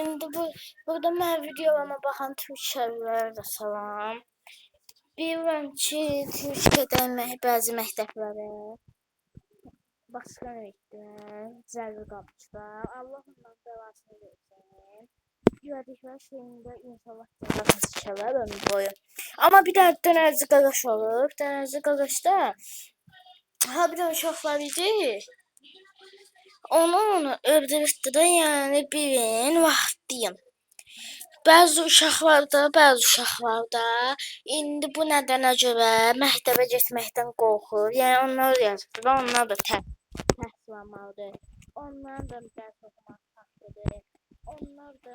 İndi burada mən videolarıma baxan Türkçəlilərə də salam. Bilirəm ki, Türkiyədə bəzi məktəblərə basqın etdilər, zərbi qapçılar. Allah onların bəlasını versin. Güvədiklər şeyində inşallah cəza çəkərlər ömür boyu. Amma bir də dönərci qaqaş olur. Dönərci qaqaşda bir də uşaqlar idi. Onu öldürürdü də, yəni birin vaxtdayım. Bəzi uşaqlarda indi bu nədənə görə məktəbə getməkdən qorxur. Yəni onlar yazır və onlar da təhsil almalıdır. Onlar da dərs oxumaq haqqıdır. Onlar da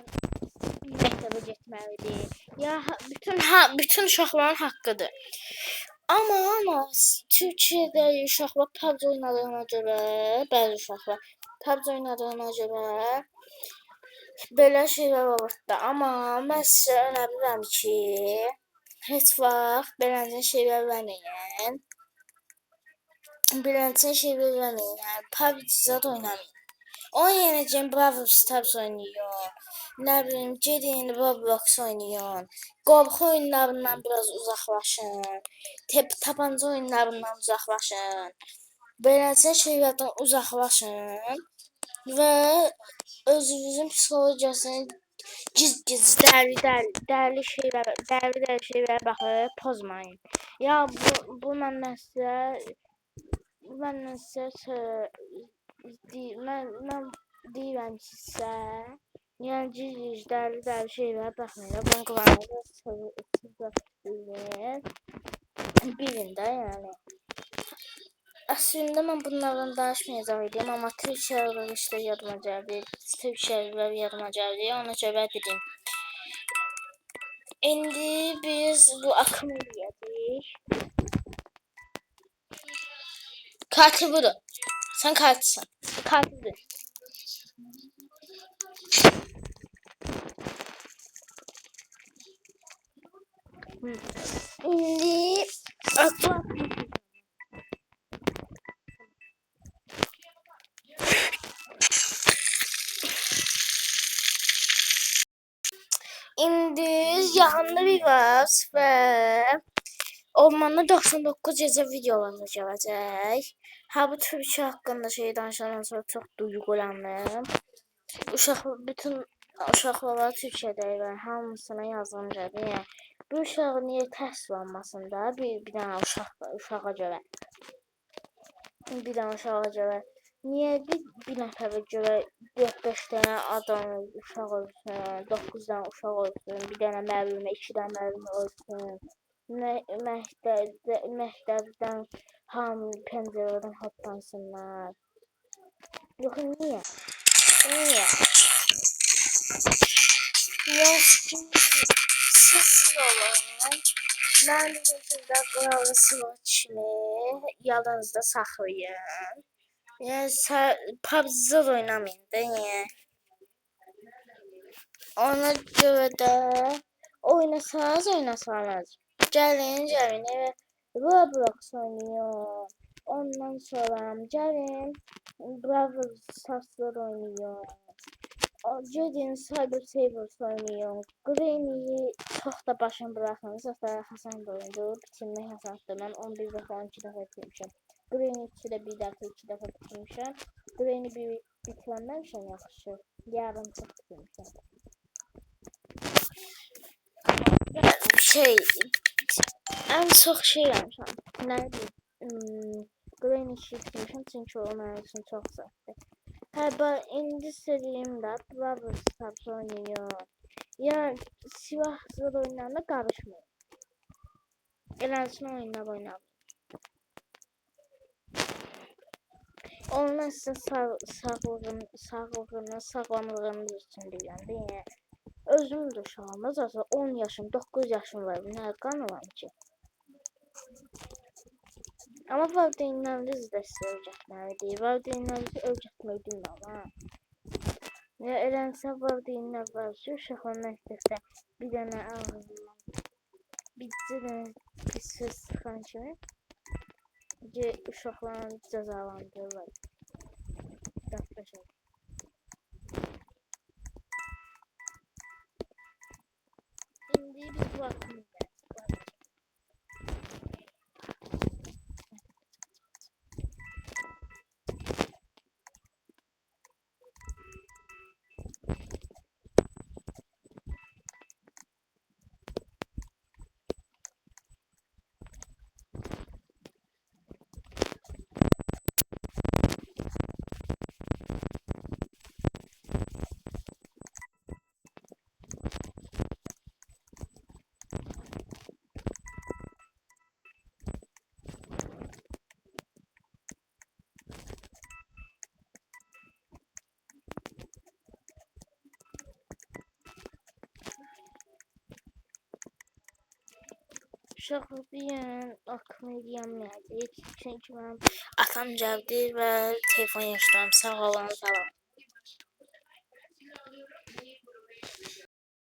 məktəbə getməlidir. Ya bütün uşaqların haqqıdır. Amma Türkiyədə uşaqlar PUBG oynadığına görə, bəzi uşaqlar PUBG oynadığına görə belə şeylər olur da. Amma mən sizə önərirəm ki, heç vaxt beləncə şeylər verməyin. PUBG zad oynamayın. Onun yerine Cem Brawl Stars oynuyor. Ne bileyim, gedin Roblox oynayın. Qorxu oyunlarından biraz uzaklaşın. Tapanca oyunlarından uzaklaşın. Beləncə şeylərdən uzaklaşın. Və özünüzün psixologiyasını giz dərli şeylərə baxıb pozmayın. Ya bu məndən sizə mən deyirəm ki sizə, yəni giz dərli şeylərə baxmayın. Bunun qıvamını bilin də yəni. Əslində mən bunlardan danışmayacaqdım, amma Türkçələr işte yadıma gəldi. Ona görə dedim. İndi biz bu akımı eləyəcəyik. Katil budur. Sen katilsin. Katildir. İndi yanında bir var ve ormanda 99 gece videolarımız gələcək. Bu Türkiyə haqqında şey danışandan sonra çox duyğulandım. Bütün uşaqlara Türkiyədə hamısına yazığım gəldi. Yəni bu uşaq niyə təhsil almasın da bir dənə uşağa görə. Niyə bir nəfərə görə 4-5 dənə adam uşaq olsun, 9 dənə uşaq olsun, bir dənə müəllimə, 2 dənə müəllimə olsun. Məktəbdən hamı pəncərədən hoplansınlar. Yox, niyə? Siz olun. Mən de sizdə qıralı sıvı kimi yadınızda saxlayın. Yəni PUBG oynamayın da niyə? Ona görə də oynasanız. Gəlin eve Roblox oynayın. Ondan sonra gəlin Brawl Stars oynayın. Gedin Cyber Sabers oynayın. Granny'yi çox da başını bırakın. Zaten Hasan da oyundu. Bitirmək Hasan'dır. Mən 11 dəfə 12 dəfə bitirmişəm. Granny 2 də 1 dəfə 2 dəfə bitirmişəm. Granny 1 bitirəməmişəm yaxşı. Yarım çox bitirmişəm. En çok şey yapmışam. Nerede? Granny bitirmişəm çünki o mənim üçün çox zəfdir. İndi istədiyimdə Brawl Stars oynayın. Yəni silahsız oyunlarına qarışmayın. Eləsin oyunlar oynayın. Onlar sizin sağlamlığınız üçün deyirəm. Yəni özüm də uşağım, zaten 10 yaşım, 9 yaşım var. Nə qanıram ki? Ama valideynləriniz də sizə öyrətməlidir. Valideynlərinizi öyrətmək bilmirəm. Ya eləsə valideynlər var ki, uşaqlar məktəbdə bir dənə ağzından bir söz sıxan kimi uşaqlarını cəzalandırırlar. biz vaxtını uşaqlar deyən aklıma gəlmədi. Çünki mənim atam gəldi və telefon yaşayıram. Sağ olun, salam.